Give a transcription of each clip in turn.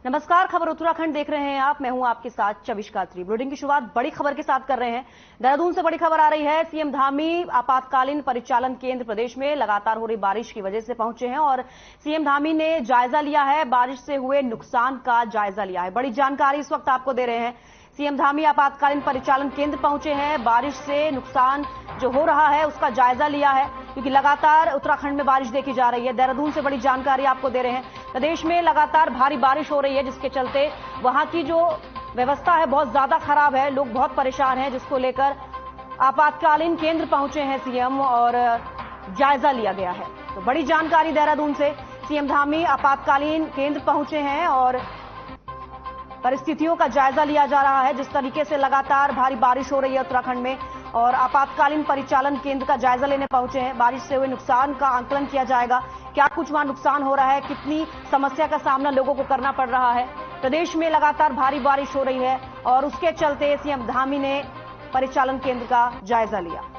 नमस्कार, खबर उत्तराखंड देख रहे हैं आप। मैं हूं आपके साथ चविष्का त्री। बुलेटिन की शुरुआत बड़ी खबर के साथ कर रहे हैं। देहरादून से बड़ी खबर आ रही है। सीएम धामी आपातकालीन परिचालन केंद्र प्रदेश में लगातार हो रही बारिश की वजह से पहुंचे हैं और सीएम धामी ने जायजा लिया है, बारिश से हुए नुकसान का जायजा लिया है। बड़ी जानकारी इस वक्त आपको दे रहे हैं। सीएम धामी आपातकालीन परिचालन केंद्र पहुंचे हैं, बारिश से नुकसान जो हो रहा है उसका जायजा लिया है, क्योंकि लगातार उत्तराखंड में बारिश देखी जा रही है। देहरादून से बड़ी जानकारी आपको दे रहे हैं। प्रदेश में लगातार भारी बारिश हो रही है, जिसके चलते वहां की जो व्यवस्था है बहुत ज्यादा खराब है, लोग बहुत परेशान हैं, जिसको लेकर आपातकालीन केंद्र पहुंचे हैं सीएम और जायजा लिया गया है। तो बड़ी जानकारी देहरादून से, सीएम धामी आपातकालीन केंद्र पहुंचे हैं और परिस्थितियों का जायजा लिया जा रहा है। जिस तरीके से लगातार भारी बारिश हो रही है उत्तराखंड में और आपातकालीन परिचालन केंद्र का जायजा लेने पहुंचे हैं, बारिश से हुए नुकसान का आंकलन किया जाएगा। क्या कुछ वहां नुकसान हो रहा है, कितनी समस्या का सामना लोगों को करना पड़ रहा है। प्रदेश में लगातार भारी बारिश हो रही है और उसके चलते सीएम धामी ने परिचालन केंद्र का जायजा लिया।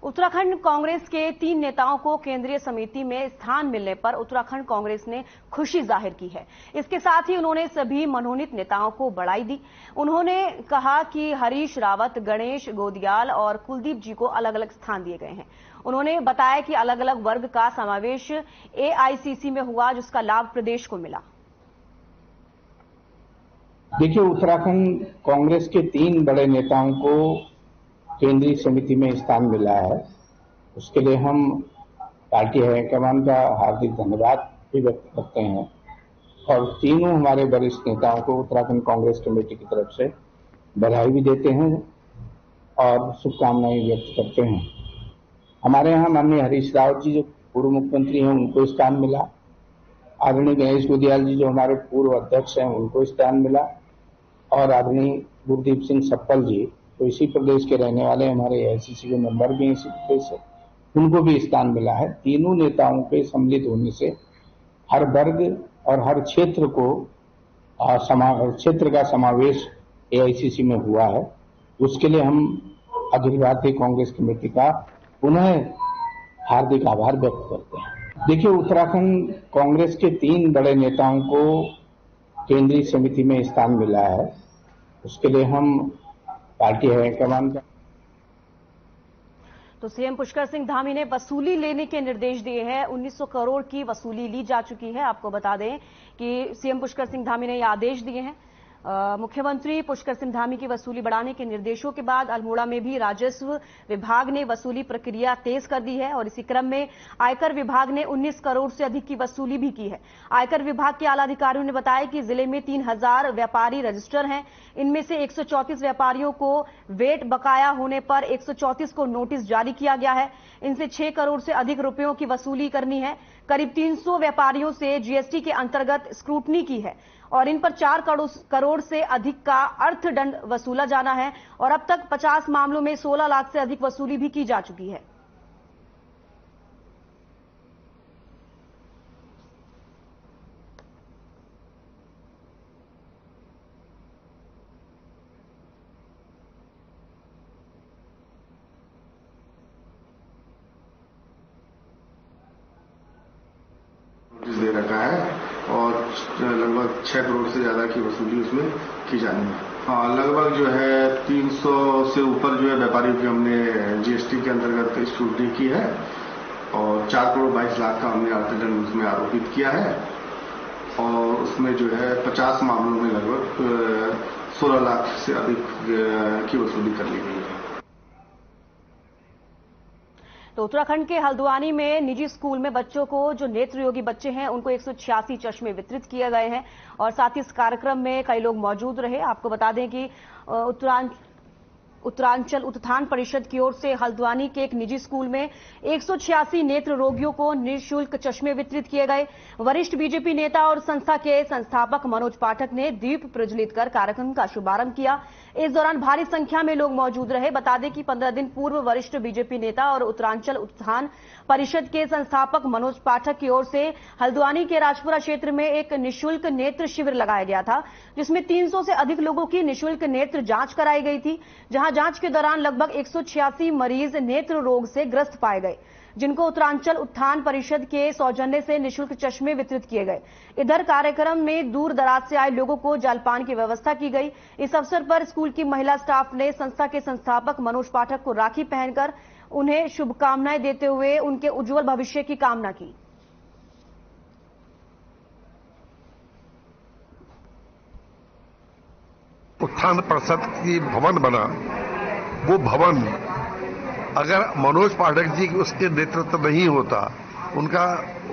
उत्तराखंड कांग्रेस के 3 नेताओं को केंद्रीय समिति में स्थान मिलने पर उत्तराखंड कांग्रेस ने खुशी जाहिर की है। इसके साथ ही उन्होंने सभी मनोनीत नेताओं को बधाई दी। उन्होंने कहा कि हरीश रावत, गणेश गोदियाल और कुलदीप जी को अलग अलग स्थान दिए गए हैं। उन्होंने बताया कि अलग अलग वर्ग का समावेश एआईसीसी में हुआ, जिसका लाभ प्रदेश को मिला। देखिए, उत्तराखंड कांग्रेस के 3 बड़े नेताओं को केंद्रीय समिति में स्थान मिला है। उसके लिए हम पार्टी हाईकमान का हार्दिक धन्यवाद भी व्यक्त करते हैं और तीनों हमारे वरिष्ठ नेताओं को उत्तराखंड कांग्रेस कमेटी की तरफ से बधाई भी देते हैं और शुभकामनाएं व्यक्त करते हैं। हमारे यहाँ माननीय हरीश रावत जी जो पूर्व मुख्यमंत्री हैं उनको स्थान मिला, आदरणीय गणेश गोदियाल जी जो हमारे पूर्व अध्यक्ष हैं उनको स्थान मिला और आदरणीय गुरदीप सिंह सप्पल जी तो इसी प्रदेश के रहने वाले, हमारे एआईसीसी के मेंबर भी इसी प्रदेश से, उनको भी स्थान मिला है। तीनों नेताओं के सम्मिलित होने से हर वर्ग और हर क्षेत्र को क्षेत्र का समावेश एआईसीसी में हुआ है। उसके लिए हम अखिल भारतीय कांग्रेस कमेटी का पुनः हार्दिक आभार व्यक्त करते हैं। देखिए, उत्तराखंड कांग्रेस के 3 बड़े नेताओं को केंद्रीय समिति में स्थान मिला है। उसके लिए हम पार्टी हाईकमान का। तो सीएम पुष्कर सिंह धामी ने वसूली लेने के निर्देश दिए हैं। 1900 करोड़ की वसूली ली जा चुकी है। आपको बता दें कि सीएम पुष्कर सिंह धामी ने ये आदेश दिए हैं। मुख्यमंत्री पुष्कर सिंह धामी की वसूली बढ़ाने के निर्देशों के बाद अल्मोड़ा में भी राजस्व विभाग ने वसूली प्रक्रिया तेज कर दी है और इसी क्रम में आयकर विभाग ने 19 करोड़ से अधिक की वसूली भी की है। आयकर विभाग के आला अधिकारियों ने बताया कि जिले में 3000 व्यापारी रजिस्टर हैं। इनमें से 134 व्यापारियों को वेट बकाया होने पर 134 को नोटिस जारी किया गया है। इनसे 6 करोड़ से अधिक रुपयों की वसूली करनी है। करीब 300 व्यापारियों से जीएसटी के अंतर्गत स्क्रूटनी की है और इन पर 4 करोड़ से अधिक का अर्थदंड वसूला जाना है और अब तक 50 मामलों में 16 लाख से अधिक वसूली भी की जा चुकी है। दे रखा है और लगभग 6 करोड़ से ज्यादा की वसूली उसमें की जानी है। हाँ, लगभग जो है 300 से ऊपर जो है व्यापारियों की हमने जीएसटी के अंतर्गत स्क्रूटनी की है और 4 करोड़ 22 लाख का हमने अर्थदंड उसमें आरोपित किया है और उसमें जो है 50 मामलों में लगभग 16 लाख से अधिक की वसूली कर ली गई है। तो उत्तराखंड के हल्द्वानी में निजी स्कूल में बच्चों को, जो नेत्र योगी बच्चे हैं, उनको 186 चश्मे वितरित किए गए हैं और साथ ही इस कार्यक्रम में कई लोग मौजूद रहे। आपको बता दें कि उत्तरांचल उत्थान परिषद की ओर से हल्द्वानी के एक निजी स्कूल में 186 नेत्र रोगियों को निःशुल्क चश्मे वितरित किए गए। वरिष्ठ बीजेपी नेता और संस्था के संस्थापक मनोज पाठक ने दीप प्रज्वलित कर कार्यक्रम का शुभारंभ किया। इस दौरान भारी संख्या में लोग मौजूद रहे। बता दें कि 15 दिन पूर्व वरिष्ठ बीजेपी नेता और उत्तरांचल उत्थान परिषद के संस्थापक मनोज पाठक की ओर से हल्द्वानी के राजपुरा क्षेत्र में एक निःशुल्क नेत्र शिविर लगाया गया था, जिसमें 300 से अधिक लोगों की निःशुल्क नेत्र जांच कराई गई थी। जहां जांच के दौरान लगभग 186 मरीज नेत्र रोग से ग्रस्त पाए गए, जिनको उत्तरांचल उत्थान परिषद के सौजन्य से निःशुल्क चश्मे वितरित किए गए। इधर कार्यक्रम में दूर दराज से आए लोगों को जलपान की व्यवस्था की गई। इस अवसर पर स्कूल की महिला स्टाफ ने संस्था के संस्थापक मनोज पाठक को राखी पहनकर उन्हें शुभकामनाएं देते हुए उनके उज्जवल भविष्य की कामना की। उत्थान परिषद की भवन बना, वो भवन अगर मनोज पाठक जी उसके नेतृत्व नहीं होता,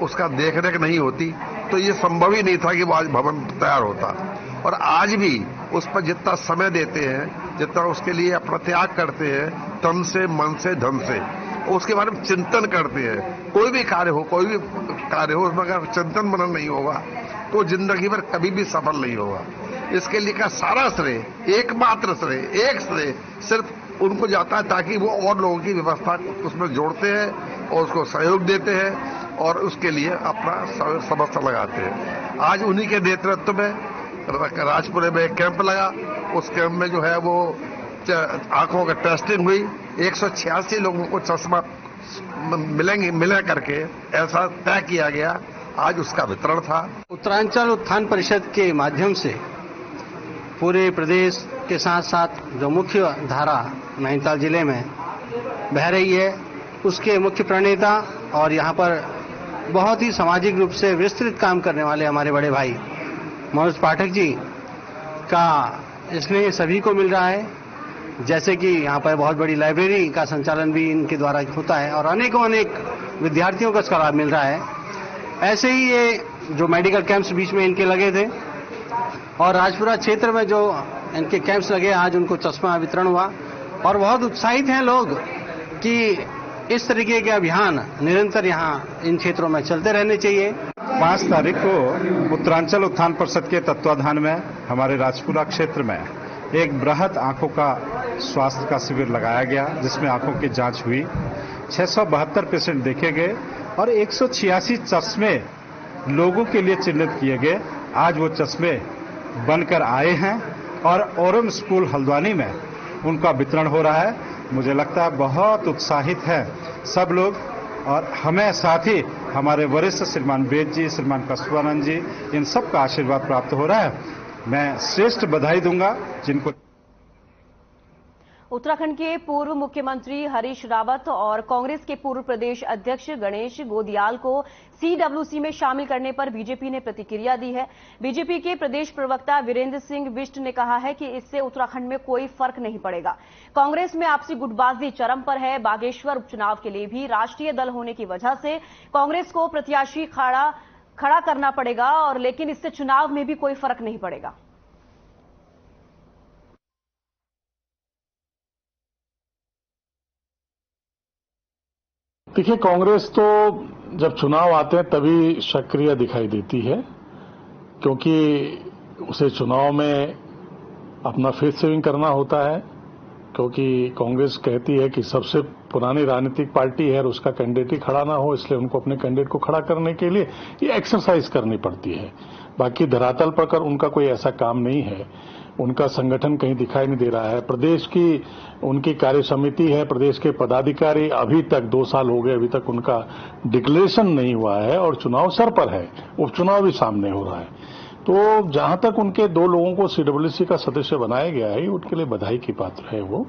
उसका देखरेख नहीं होती, तो ये संभव ही नहीं था कि वो आज भवन तैयार होता। और आज भी उस पर जितना समय देते हैं, जितना उसके लिए अपना त्याग करते हैं, तन से, मन से, धन से, उसके बारे में चिंतन करते हैं। कोई भी कार्य हो, उसमें अगर चिंतन मनन नहीं होगा तो जिंदगी भर कभी भी सफल नहीं होगा। इसके लिए का सारा श्रेय, एकमात्र श्रेय सिर्फ उनको जाता है, ताकि वो और लोगों की व्यवस्था उसमें जोड़ते हैं और उसको सहयोग देते हैं और उसके लिए अपना समर्थ लगाते हैं। आज उन्हीं के नेतृत्व में राजपुरे में एक कैंप लगा। उस कैंप में जो है वो आंखों का टेस्टिंग हुई। 186 लोगों को चश्मा मिले करके ऐसा तय किया गया। आज उसका वितरण था। उत्तरांचल उत्थान परिषद के माध्यम से पूरे प्रदेश के साथ साथ जो मुख्य धारा नैनीताल जिले में बह रही है, उसके मुख्य प्रणेता और यहाँ पर बहुत ही सामाजिक रूप से विस्तृत काम करने वाले हमारे बड़े भाई मनोज पाठक जी का स्नेह सभी को मिल रहा है। जैसे कि यहाँ पर बहुत बड़ी लाइब्रेरी का संचालन भी इनके द्वारा होता है और अनेक विद्यार्थियों को इसका लाभ मिल रहा है। ऐसे ही ये जो मेडिकल कैंप्स बीच में इनके लगे थे और राजपुरा क्षेत्र में जो इनके कैंप्स लगे, आज उनको चश्मा वितरण हुआ और बहुत उत्साहित हैं लोग कि इस तरीके के अभियान निरंतर यहाँ इन क्षेत्रों में चलते रहने चाहिए। 5 तारीख को उत्तरांचल उत्थान परिषद के तत्वाधान में हमारे राजपुरा क्षेत्र में एक बृहद आंखों का स्वास्थ्य का शिविर लगाया गया, जिसमें आंखों की जांच हुई। 672 पेशेंट देखे गए और 186 चश्मे लोगों के लिए चिन्हित किए गए। आज वो चश्मे बनकर आए हैं और ओरम स्कूल हल्द्वानी में उनका वितरण हो रहा है। मुझे लगता है बहुत उत्साहित है सब लोग और हमें साथ ही हमारे वरिष्ठ श्रीमान वेद जी, श्रीमान कस्तूरानंद जी, इन सब का आशीर्वाद प्राप्त हो रहा है। मैं श्रेष्ठ बधाई दूंगा जिनको। उत्तराखंड के पूर्व मुख्यमंत्री हरीश रावत और कांग्रेस के पूर्व प्रदेश अध्यक्ष गणेश गोदियाल को सीडब्ल्यूसी में शामिल करने पर बीजेपी ने प्रतिक्रिया दी है। बीजेपी के प्रदेश प्रवक्ता वीरेंद्र सिंह बिष्ट ने कहा है कि इससे उत्तराखंड में कोई फर्क नहीं पड़ेगा। कांग्रेस में आपसी गुटबाजी चरम पर है। बागेश्वर उपचुनाव के लिए भी राष्ट्रीय दल होने की वजह से कांग्रेस को प्रत्याशी खड़ा करना पड़ेगा, और लेकिन इससे चुनाव में भी कोई फर्क नहीं पड़ेगा। देखिए, कांग्रेस तो जब चुनाव आते हैं तभी सक्रिय दिखाई देती है, क्योंकि उसे चुनाव में अपना फेस सेविंग करना होता है, क्योंकि कांग्रेस कहती है कि सबसे पुरानी राजनीतिक पार्टी है और उसका कैंडिडेट ही खड़ा ना हो, इसलिए उनको अपने कैंडिडेट को खड़ा करने के लिए ये एक्सरसाइज करनी पड़ती है। बाकी धरातल पर उनका कोई ऐसा काम नहीं है। उनका संगठन कहीं दिखाई नहीं दे रहा है। प्रदेश की उनकी कार्य समिति है, प्रदेश के पदाधिकारी अभी तक 2 साल हो गए, अभी तक उनका डिक्लेरेशन नहीं हुआ है और चुनाव सर पर है, उपचुनाव भी सामने हो रहा है। तो जहां तक उनके 2 लोगों को सीडब्ल्यूसी का सदस्य बनाया गया है, उनके लिए बधाई की पात्र है वो।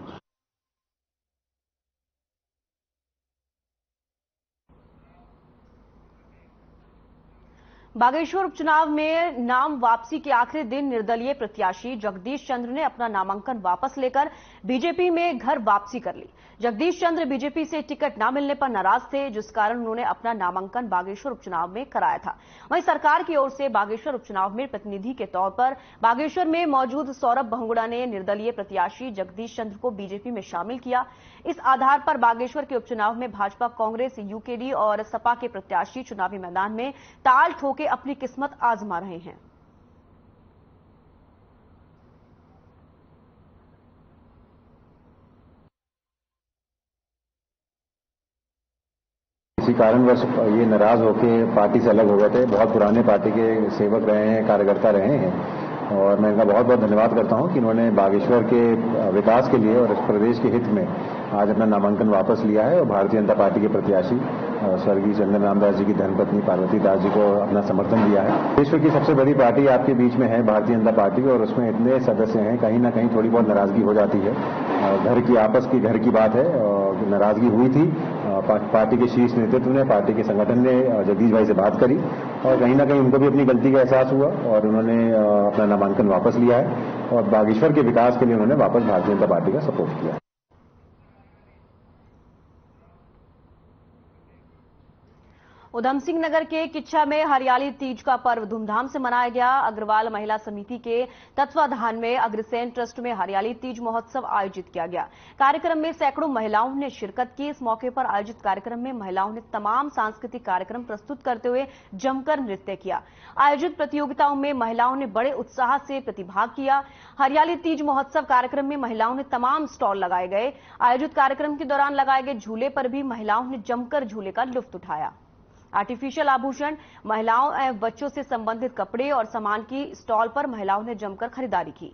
बागेश्वर उपचुनाव में नाम वापसी के आखिरी दिन निर्दलीय प्रत्याशी जगदीश चंद्र ने अपना नामांकन वापस लेकर बीजेपी में घर वापसी कर ली। जगदीश चंद्र बीजेपी से टिकट न मिलने पर नाराज थे, जिस कारण उन्होंने अपना नामांकन बागेश्वर उपचुनाव में कराया था। वहीं सरकार की ओर से बागेश्वर उपचुनाव में प्रतिनिधि के तौर पर बागेश्वर में मौजूद सौरभ बहुगुणा ने निर्दलीय प्रत्याशी जगदीश चंद्र को बीजेपी में शामिल किया। इस आधार पर बागेश्वर के उपचुनाव में भाजपा, कांग्रेस, यूकेडी और सपा के प्रत्याशी चुनावी मैदान में ताल ठोके अपनी किस्मत आजमा रहे हैं। इसी कारणवश ये नाराज होकर पार्टी से अलग हो गए थे। बहुत पुराने पार्टी के सेवक रहे हैं, कार्यकर्ता रहे हैं और मैं इनका बहुत बहुत धन्यवाद करता हूं कि इन्होंने बागेश्वर के विकास के लिए और इस प्रदेश के हित में आज अपना नामांकन वापस लिया है और भारतीय जनता पार्टी के प्रत्याशी स्वर्गीय चंदन रामदास जी की धर्मपत्नी पार्वती दास जी को अपना समर्थन दिया है। विश्व की सबसे बड़ी पार्टी आपके बीच में है भारतीय जनता पार्टी और उसमें इतने सदस्य हैं, कहीं ना कहीं थोड़ी बहुत नाराजगी हो जाती है। घर की बात है, नाराजगी हुई थी। पार्टी के शीर्ष नेतृत्व ने, पार्टी के संगठन ने जगदीश भाई से बात करी और कहीं ना कहीं उनको भी अपनी गलती का एहसास हुआ और उन्होंने अपना नामांकन वापस लिया है और बागेश्वर के विकास के लिए उन्होंने वापस भारतीय जनता पार्टी का सपोर्ट किया है। उधम सिंह नगर के किच्छा में हरियाली तीज का पर्व धूमधाम से मनाया गया। अग्रवाल महिला समिति के तत्वाधान में अग्रसेन ट्रस्ट में हरियाली तीज महोत्सव आयोजित किया गया। कार्यक्रम में सैकड़ों महिलाओं ने शिरकत की। इस मौके पर आयोजित कार्यक्रम में महिलाओं ने तमाम सांस्कृतिक कार्यक्रम प्रस्तुत करते हुए जमकर नृत्य किया। आयोजित प्रतियोगिताओं में महिलाओं ने बड़े उत्साह से प्रतिभाग किया। हरियाली तीज महोत्सव कार्यक्रम में महिलाओं ने तमाम स्टॉल लगाए गए। आयोजित कार्यक्रम के दौरान लगाए गए झूले पर भी महिलाओं ने जमकर झूले का लुत्फ उठाया। आर्टिफिशियल आभूषण, महिलाओं एवं बच्चों से संबंधित कपड़े और सामान की स्टॉल पर महिलाओं ने जमकर खरीदारी की।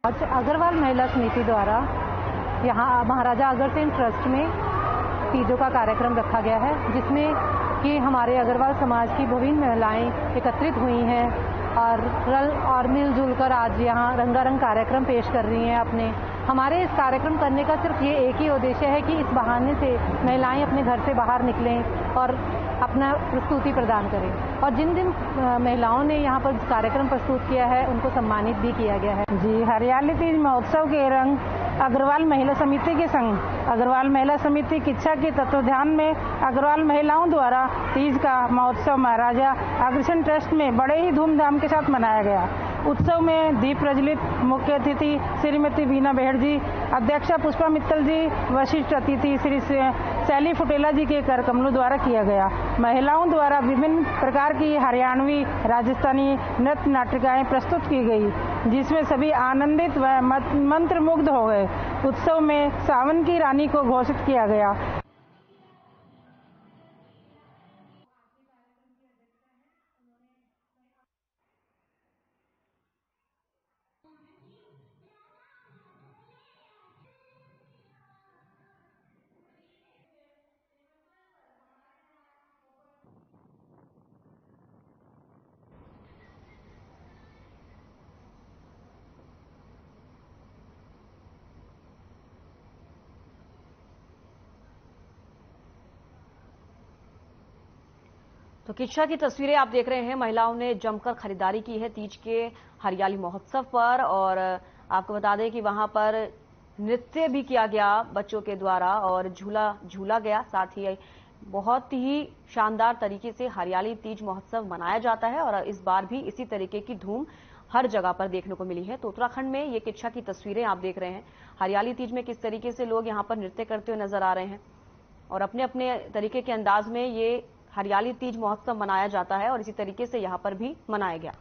आज अग्रवाल महिला समिति द्वारा यहाँ महाराजा अग्रसेन ट्रस्ट में तीजों का कार्यक्रम रखा गया है, जिसमें कि हमारे अग्रवाल समाज की विभिन्न महिलाएं एकत्रित हुई हैं और मिलजुल कर आज यहाँ रंगारंग कार्यक्रम पेश कर रही हैं। हमारे इस कार्यक्रम करने का सिर्फ ये एक ही उद्देश्य है कि इस बहाने से महिलाएं अपने घर से बाहर निकलें और अपना प्रस्तुति प्रदान करें। और जिन जिन महिलाओं ने यहाँ पर कार्यक्रम प्रस्तुत किया है उनको सम्मानित भी किया गया है। जी, हरियाली तीज महोत्सव के रंग अग्रवाल महिला समिति के संग अग्रवाल महिला समिति किच्छा के तत्वाधान में अग्रवाल महिलाओं द्वारा तीज का महोत्सव महाराजा अग्रसेन ट्रस्ट में बड़े ही धूमधाम के साथ मनाया गया। उत्सव में दीप प्रज्वलित, मुख्य अतिथि श्रीमती वीना बेहड़ जी, अध्यक्षा पुष्पा मित्तल जी, वरिष्ठ अतिथि श्री शैली फुटेला जी के कर कमलों द्वारा किया गया। महिलाओं द्वारा विभिन्न प्रकार की हरियाणवी, राजस्थानी नृत्य नाटिकाएं प्रस्तुत की गई, जिसमें सभी आनंदित व मंत्रमुग्ध हो गए। उत्सव में सावन की रानी को घोषित किया गया। तो किच्छा की तस्वीरें आप देख रहे हैं। महिलाओं ने जमकर खरीदारी की है तीज के हरियाली महोत्सव पर और आपको बता दें कि वहां पर नृत्य भी किया गया बच्चों के द्वारा और झूला गया। साथ ही बहुत ही शानदार तरीके से हरियाली तीज महोत्सव मनाया जाता है और इस बार भी इसी तरीके की धूम हर जगह पर देखने को मिली है। तो उत्तराखंड में ये किच्छा की तस्वीरें आप देख रहे हैं। हरियाली तीज में किस तरीके से लोग यहाँ पर नृत्य करते हुए नजर आ रहे हैं और अपने अपने तरीके के अंदाज में ये हरियाली तीज महोत्सव मनाया जाता है और इसी तरीके से यहां पर भी मनाया गया।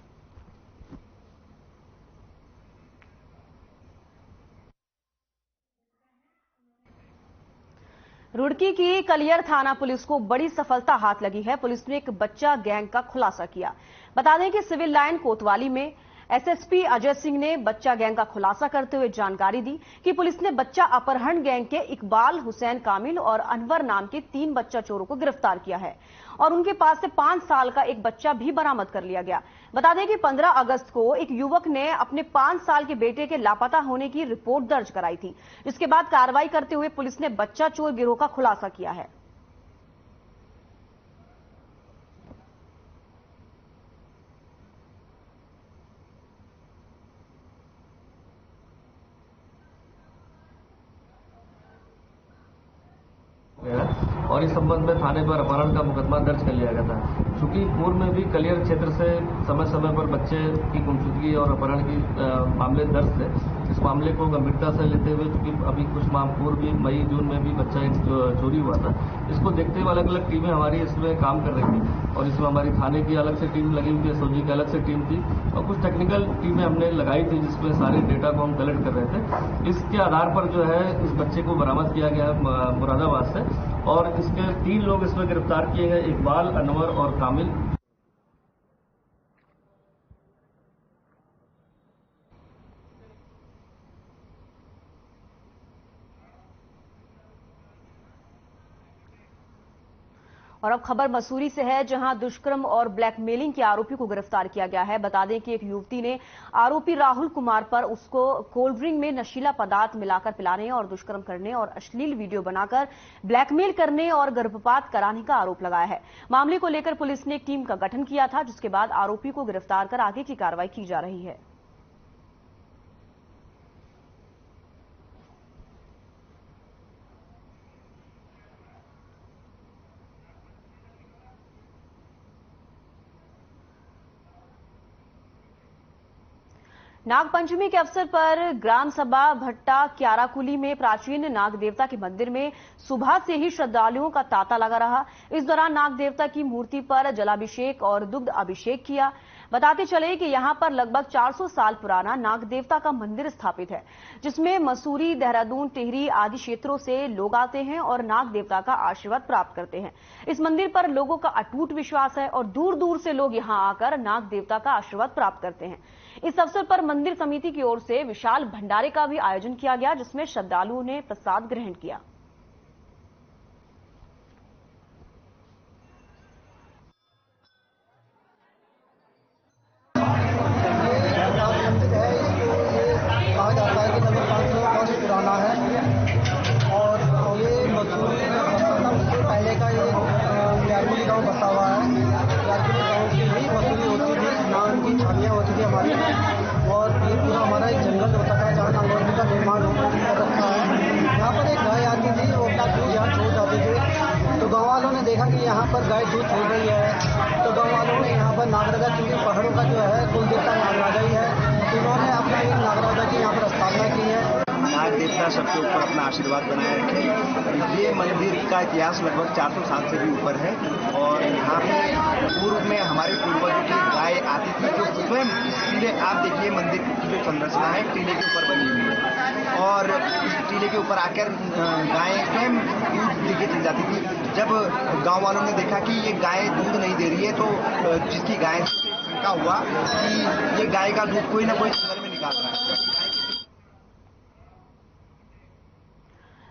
रुड़की की कलियर थाना पुलिस को बड़ी सफलता हाथ लगी है। पुलिस ने एक बच्चा गैंग का खुलासा किया। बता दें कि सिविल लाइन कोतवाली में एसएसपी अजय सिंह ने बच्चा गैंग का खुलासा करते हुए जानकारी दी कि पुलिस ने बच्चा अपहरण गैंग के इकबाल, हुसैन कामिल और अनवर नाम के 3 बच्चा चोरों को गिरफ्तार किया है और उनके पास से 5 साल का एक बच्चा भी बरामद कर लिया गया। बता दें कि 15 अगस्त को एक युवक ने अपने 5 साल के बेटे के लापता होने की रिपोर्ट दर्ज कराई थी, जिसके बाद कार्रवाई करते हुए पुलिस ने बच्चा चोर गिरोह का खुलासा किया है। और इस संबंध में थाने पर अपहरण का मुकदमा दर्ज कर लिया गया था। चूंकि पूर्व में भी कलियर क्षेत्र से समय समय पर बच्चे की गुमशुदगी और अपहरण की मामले दर्ज थे, इस मामले को गंभीरता से लेते हुए चूंकि अभी कुछ माह पूर्व भी मई जून में भी बच्चा एक चोरी हुआ था, इसको देखते हुए अलग अलग टीमें हमारी इसमें काम कर रही थी और इसमें हमारी थाने की अलग से टीम लगी हुई थी, एसओजी की अलग से टीम थी और कुछ टेक्निकल टीमें हमने लगाई थी जिसमें सारे डेटा को हम कलेक्ट कर रहे थे। इसके आधार पर जो है इस बच्चे को बरामद किया गया मुरादाबाद से और इसके 3 लोग इसमें गिरफ्तार किए गए, इकबाल, अनवर और कामिल। और अब खबर मसूरी से है, जहां दुष्कर्म और ब्लैकमेलिंग के आरोपी को गिरफ्तार किया गया है। बता दें कि एक युवती ने आरोपी राहुल कुमार पर उसको कोल्ड ड्रिंक में नशीला पदार्थ मिलाकर पिलाने और दुष्कर्म करने और अश्लील वीडियो बनाकर ब्लैकमेल करने और गर्भपात कराने का आरोप लगाया है। मामले को लेकर पुलिस ने एक टीम का गठन किया था, जिसके बाद आरोपी को गिरफ्तार कर आगे की कार्रवाई की जा रही है। नागपंचमी के अवसर पर ग्राम सभा भट्टा क्याराकुली में प्राचीन नाग देवता के मंदिर में सुबह से ही श्रद्धालुओं का तांता लगा रहा। इस दौरान नाग देवता की मूर्ति पर जलाभिषेक और दुग्ध अभिषेक किया। बताते चले कि यहां पर लगभग 400 साल पुराना नाग देवता का मंदिर स्थापित है, जिसमें मसूरी, देहरादून, टिहरी आदि क्षेत्रों से लोग आते हैं और नाग देवता का आशीर्वाद प्राप्त करते हैं। इस मंदिर पर लोगों का अटूट विश्वास है और दूर दूर से लोग यहां आकर नाग देवता का आशीर्वाद प्राप्त करते हैं। इस अवसर पर मंदिर समिति की ओर से विशाल भंडारे का भी आयोजन किया गया, जिसमें श्रद्धालुओं ने प्रसाद ग्रहण किया। पुराना है और ये मसूरी सबसे पहले का ये यारकुली गाँव बसा हुआ है। यारकुली गाँव की ही मसूरी होती थी, नाम की छानियाँ होती थी हमारी और ये पूरा हमारा एक जंगल होता था जहाँ नागौर का निर्माण कर रखा है। यहाँ पर एक गाय आती थी, वो अपना दूध यहाँ छोड़ जाती थी, तो गाँव वालों ने देखा कि यहाँ पर गाय दूध छोड़ रही है, तो गाँव वालों ने यहाँ पर नागराजा, क्योंकि पहाड़ों का जो है कुल देवता नागराजा ही है, तो उन्होंने अपना एक नागराजा की यहाँ पर स्थापना की है। नाग देवता सबके ऊपर अपना आशीर्वाद बनाए रखे। ये मंदिर का इतिहास लगभग 400 साल से भी ऊपर है और यहाँ पे पूर्व में हमारे पूर्वजों की गाय आती थी, जो स्वयं इस टीले, आप देखिए मंदिर की जो संरचना है टीले के ऊपर बनी हुई है और इस टीले के ऊपर आकर गायें स्वयं दूध देके चली जाती थी। जब गाँव वालों ने देखा कि ये गाय दूध नहीं दे रही है, तो जिसकी गाय से शंका हुआ कि ये गाय का दूध कोई ना कोई जंगल में निकाल रहा है।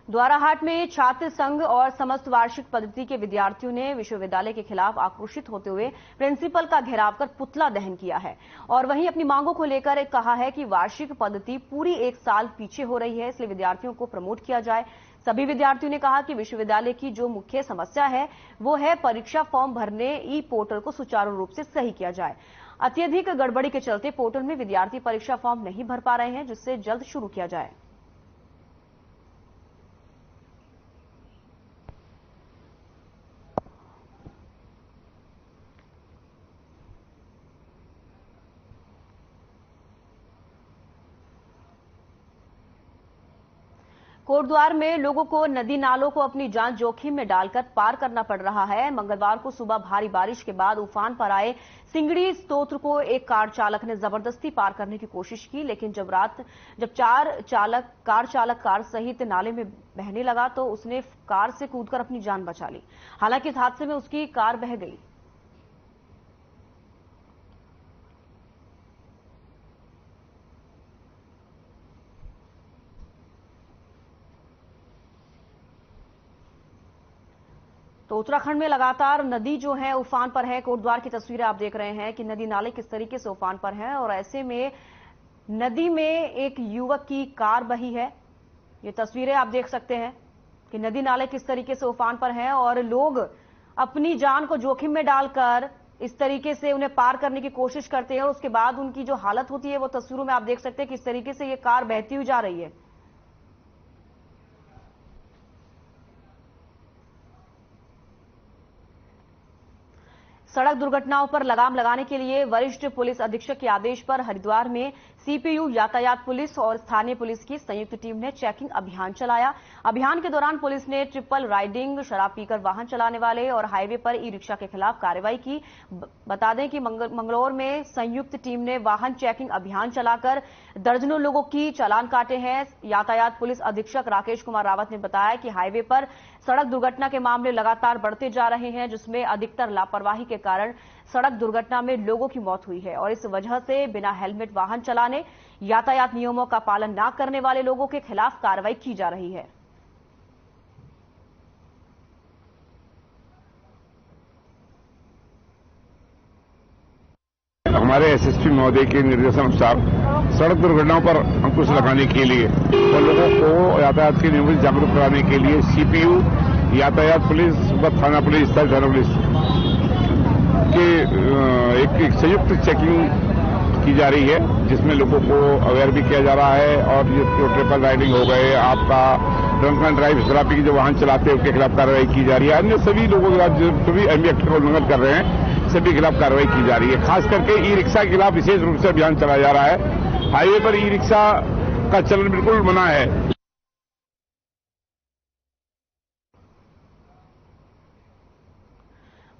द्वाराहाट में छात्र संघ और समस्त वार्षिक पद्धति के विद्यार्थियों ने विश्वविद्यालय के खिलाफ आक्रोशित होते हुए प्रिंसिपल का घेराव कर पुतला दहन किया है और वहीं अपनी मांगों को लेकर कहा है कि वार्षिक पद्धति पूरी 1 साल पीछे हो रही है, इसलिए विद्यार्थियों को प्रमोट किया जाए। सभी विद्यार्थियों ने कहा कि विश्वविद्यालय की जो मुख्य समस्या है वो है परीक्षा फॉर्म भरने ई पोर्टल को सुचारू रूप से सही किया जाए। अत्यधिक गड़बड़ी के चलते पोर्टल में विद्यार्थी परीक्षा फॉर्म नहीं भर पा रहे हैं, जिससे जल्द शुरू किया जाए। कोटद्वार में लोगों को नदी नालों को अपनी जान जोखिम में डालकर पार करना पड़ रहा है। मंगलवार को सुबह भारी बारिश के बाद उफान पर आए सिंगड़ी स्तोत्र को एक कार चालक ने जबरदस्ती पार करने की कोशिश की, लेकिन जब कार चालक कार सहित नाले में बहने लगा तो उसने कार से कूदकर अपनी जान बचा ली। हालांकि इस हादसे में उसकी कार बह गई। उत्तराखंड में लगातार नदी जो है उफान पर है। कोटद्वार की तस्वीरें आप देख रहे हैं कि नदी नाले किस तरीके से उफान पर हैं और ऐसे में नदी में एक युवक की कार बही है। ये तस्वीरें आप देख सकते हैं कि नदी नाले किस तरीके से उफान पर हैं और लोग अपनी जान को जोखिम में डालकर इस तरीके से उन्हें पार करने की कोशिश करते हैं और उसके बाद उनकी जो हालत होती है वो तस्वीरों में आप देख सकते हैं किस तरीके से ये कार बहती हुई जा रही है। सड़क दुर्घटनाओं पर लगाम लगाने के लिए वरिष्ठ पुलिस अधीक्षक के आदेश पर हरिद्वार में सीपीयू, यातायात पुलिस और स्थानीय पुलिस की संयुक्त टीम ने चेकिंग अभियान चलाया। अभियान के दौरान पुलिस ने ट्रिपल राइडिंग, शराब पीकर वाहन चलाने वाले और हाईवे पर ई रिक्शा के खिलाफ कार्रवाई की। बता दें कि मंगलौर में संयुक्त टीम ने वाहन चेकिंग अभियान चलाकर दर्जनों लोगों की चालान काटे हैं। यातायात पुलिस अधीक्षक राकेश कुमार रावत ने बताया कि हाईवे पर सड़क दुर्घटना के मामले लगातार बढ़ते जा रहे हैं, जिसमें अधिकतर लापरवाही के कारण सड़क दुर्घटना में लोगों की मौत हुई है और इस वजह से बिना हेलमेट वाहन चलाने, यातायात नियमों का पालन न करने वाले लोगों के खिलाफ कार्रवाई की जा रही है। हमारे एसएसपी महोदय के निर्देशानुसार सड़क दुर्घटनाओं पर अंकुश लगाने के लिए और लोगों को यातायात के नियमों से जागरूक कराने के लिए सीपीयू, यातायात पुलिस व थाना पुलिस, स्थानीय थाना पुलिस के एक संयुक्त चेकिंग की जा रही है, जिसमें लोगों को अवेयर भी किया जा रहा है। और ये ट्रिपल राइडिंग हो गए, आपका ड्रंक एंड ड्राइव, शराब पी के जो वाहन चलाते हैं उनके खिलाफ कार्रवाई की जा रही है। अन्य सभी लोगों के खिलाफ जो सभी एमवी एक्ट का उल्लंघन कर रहे हैं सभी खिलाफ कार्रवाई की जा रही है। खास करके ई रिक्शा के खिलाफ विशेष रूप से अभियान चलाया जा रहा है। हाईवे पर ई रिक्शा का चलन बिल्कुल मना है।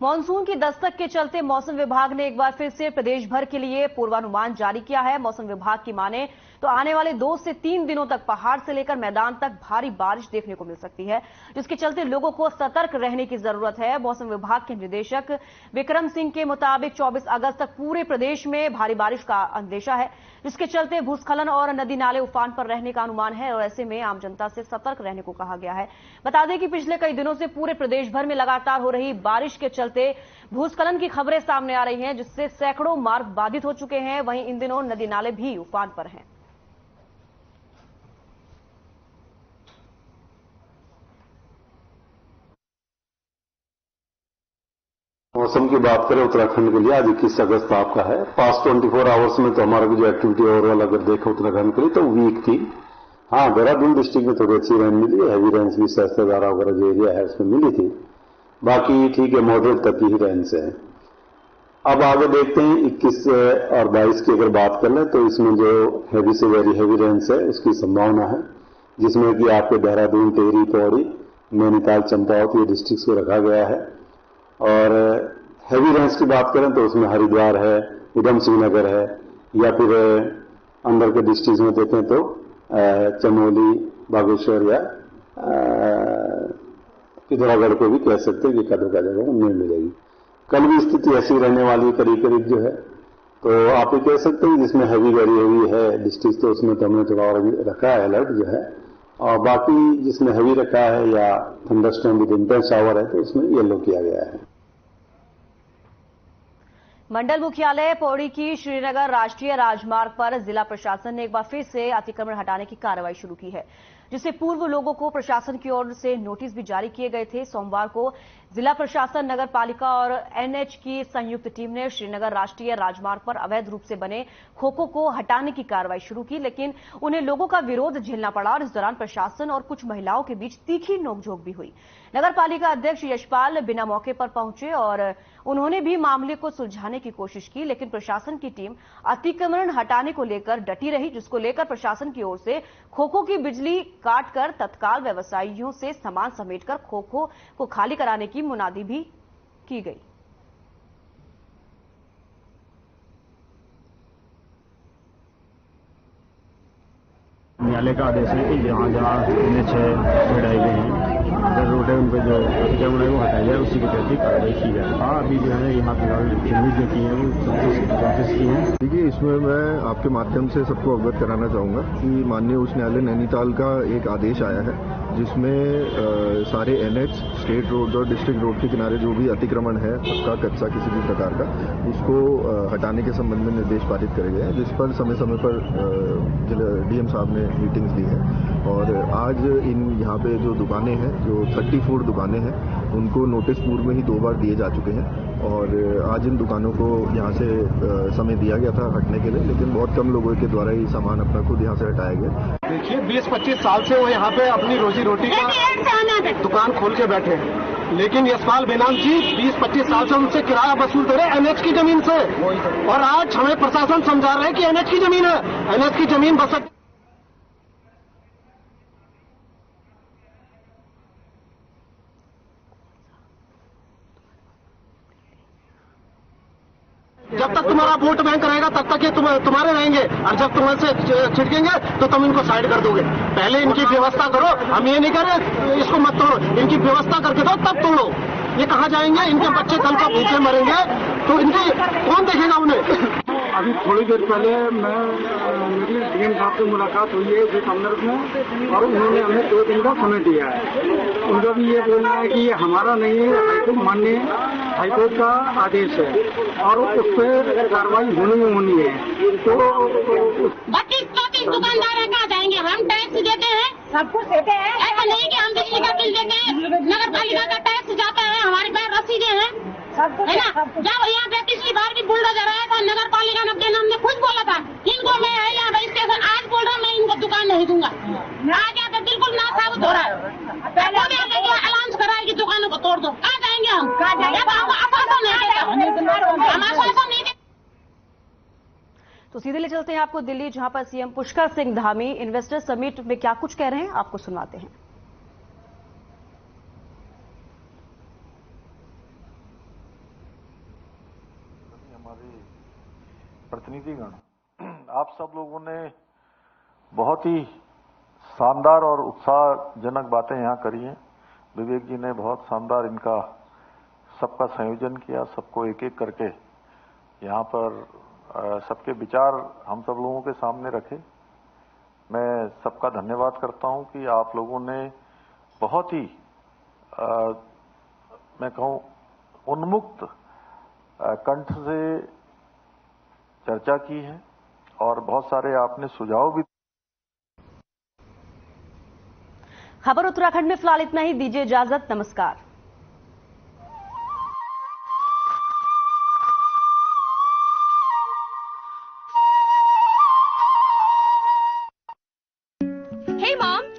मॉनसून की दस्तक के चलते मौसम विभाग ने एक बार फिर से प्रदेश भर के लिए पूर्वानुमान जारी किया है। मौसम विभाग की माने तो आने वाले 2 से 3 दिनों तक पहाड़ से लेकर मैदान तक भारी बारिश देखने को मिल सकती है, जिसके चलते लोगों को सतर्क रहने की जरूरत है। मौसम विभाग के निदेशक विक्रम सिंह के मुताबिक 24 अगस्त तक पूरे प्रदेश में भारी बारिश का अंदेशा है, जिसके चलते भूस्खलन और नदी नाले उफान पर रहने का अनुमान है और ऐसे में आम जनता से सतर्क रहने को कहा गया है। बता दें कि पिछले कई दिनों से पूरे प्रदेश भर में लगातार हो रही बारिश के चलते भूस्खलन की खबरें सामने आ रही हैं, जिससे सैकड़ों मार्ग बाधित हो चुके हैं। वहीं इन दिनों नदी नाले भी उफान पर हैं। मौसम की बात करें उत्तराखंड के लिए, आज 21 अगस्त आपका है। पास्ट 24 आवर्स में तो हमारा जो एक्टिविटी ओवरऑल अगर देखें उत्तराखंड के लिए तो वीक थी। हाँ, देहरादून डिस्ट्रिक्ट में थोड़ी अच्छी रेंज मिली है, हैवी रेंज भी सहस्त्रधारा वगैरह जो एरिया है उसमें मिली थी। बाकी ठीक है, मॉडरेट तक की ही रेंज से है। अब आगे देखते हैं 21 और 22 की अगर बात कर लें तो इसमें जो हैवी से वेरी हैवी रेंज है उसकी संभावना है, जिसमें कि आपके देहरादून, टिहरी, पौड़ी, नैनीताल, चंपावत ये डिस्ट्रिक्ट को रखा गया है। और हैवी रेंज की बात करें तो उसमें हरिद्वार है, उधम सिंह नगर है, या फिर अंदर के डिस्ट्रिक्ट में देखें तो चमोली, बागेश्वर या पिथौरागढ़ को भी कह सकते हैं कि कदर जगह नहीं मिलेगी। कल भी स्थिति ऐसी रहने वाली करीब करीब जो है, तो आप ये कह सकते हैं जिसमें हैवी वेरी हैवी है डिस्ट्रिक्ट तो उसमें तो हमने थोड़ा और रखा है अलर्ट जो है, और बाकी जिसमें हैवी रखा है या थंडरस्टॉर्म विद इंटेंस शावर है तो उसमें येलो किया गया है। मंडल मुख्यालय पौड़ी की श्रीनगर राष्ट्रीय राजमार्ग पर जिला प्रशासन ने एक बार फिर से अतिक्रमण हटाने की कार्रवाई शुरू की है, जिससे पूर्व लोगों को प्रशासन की ओर से नोटिस भी जारी किए गए थे। सोमवार को जिला प्रशासन, नगर पालिका और एनएच की संयुक्त टीम ने श्रीनगर राष्ट्रीय राजमार्ग पर अवैध रूप से बने खोखों को हटाने की कार्रवाई शुरू की, लेकिन उन्हें लोगों का विरोध झेलना पड़ा और इस दौरान प्रशासन और कुछ महिलाओं के बीच तीखी नोकझोंक भी हुई। नगर पालिका अध्यक्ष यशपाल बिना मौके पर पहुंचे और उन्होंने भी मामले को सुलझाने की कोशिश की, लेकिन प्रशासन की टीम अतिक्रमण हटाने को लेकर डटी रही, जिसको लेकर प्रशासन की ओर से खोखों की बिजली काटकर तत्काल व्यवसायियों से सामान समेटकर खोखों को खाली कराने की मुनादी भी की गई। न्यायालय का आदेश है कि जहाँ जहाँ NH हाईवे हैं, रोड है, उन पर जो अतिक्रमण है वो हटाया जाए, उसी के तहत कार्रवाई की जाए। हाँ, अभी जो है यहाँ फिलहाल चिन्हित जो की है वो 34 की है। देखिए, इसमें मैं आपके माध्यम से सबको अवगत कराना चाहूंगा कि माननीय उच्च न्यायालय नैनीताल का एक आदेश आया है, जिसमें सारे एनएच, स्टेट रोड और डिस्ट्रिक्ट रोड के किनारे जो भी अतिक्रमण है पक्का कच्चा किसी भी प्रकार का, उसको हटाने के संबंध में निर्देश पारित करे गए हैं, जिस पर समय समय पर डीएम साहब ने मीटिंग्स ली हैं। और आज यहाँ पे जो दुकानें हैं, जो 30 फूड दुकानें हैं, उनको नोटिस पूर्व में ही 2 बार दिए जा चुके हैं। और आज इन दुकानों को यहाँ से समय दिया गया था हटने के लिए, लेकिन बहुत कम लोगों के द्वारा ही सामान अपना खुद यहाँ से हटाया गया। देखिए 20-25 साल से वो यहाँ पे अपनी रोजी रोटी का दुकान खोल के बैठे हैं, लेकिन यशपाल बेनाम जी 20-25 साल से उनसे किराया वसूलते रहे एनएच की जमीन से, और आज हमें प्रशासन समझा रहा है कि एनएच की जमीन है, एनएच की जमीन बस जब तक तुम्हारा वोट बैंक रहेगा तब तक ये तुम्हारे रहेंगे, और जब तुम से छिड़केंगे तो तुम इनको साइड कर दोगे। पहले इनकी व्यवस्था करो, हम ये नहीं कर रहे इसको मत तोड़ो, इनकी व्यवस्था करके दो तब तोड़ो। ये कहाँ जाएंगे? इनके बच्चे कल को भूखे मरेंगे तो इनकी कौन देखेगा उन्हें? अभी थोड़ी देर पहले मेरी डीएम साहब से मुलाकात हुई है इस संदर्भ में, और उन्होंने हमें 2 दिन का समय दिया है। उनका भी ये बोलना है कि ये हमारा नहीं है, हाईकोर्ट माननीय हाईकोर्ट का आदेश है और उस पर कार्रवाई होनी है। तो 32-34 दुकानदार कहाँ जाएंगे? हम टैक्स देते हैं, सब कुछ देते हैं, ऐसा नहीं कि हम बिजली का बिल देते हैं, नगर पालिका का टैक्स जाता है, हमारे पास रसीदें हैं, है ना। जब यहाँ पे पिछली बार भी बुलडोजर आया था, नगर पालिका ने अपने नाम ने खुद बोला था इनको मैं यहाँ पे स्टेशन आज बोल रहा हूँ मैं इनको दुकान नहीं दूंगा। आज यहाँ पे बिल्कुल ना साबित हो रहा है, पहले अलाउंस कराए कि दुकानों को तोड़ दो। कहाँ जाएंगे हम? हमको आश्वासन नहीं देता, हम आश्वासन नहीं देते। तो सीधे ले चलते हैं आपको दिल्ली, जहां पर CM Pushkar Singh Dhami investor summit में क्या कुछ कह रहे हैं आपको सुनवाते हैं। प्रतिनिधिगण, आप सब लोगों ने बहुत ही शानदार और उत्साहजनक बातें यहाँ करी हैं। विवेक जी ने बहुत शानदार इनका सबका संयोजन किया, सबको एक एक करके यहाँ पर सबके विचार हम सब लोगों के सामने रखे। मैं सबका धन्यवाद करता हूँ कि आप लोगों ने बहुत ही मैं कहूँ उन्मुक्त कंठ से चर्चा की है और बहुत सारे आपने सुझाव भी। खबर उत्तराखंड में फिलहाल इतना ही, दीजिए इजाजत, नमस्कार।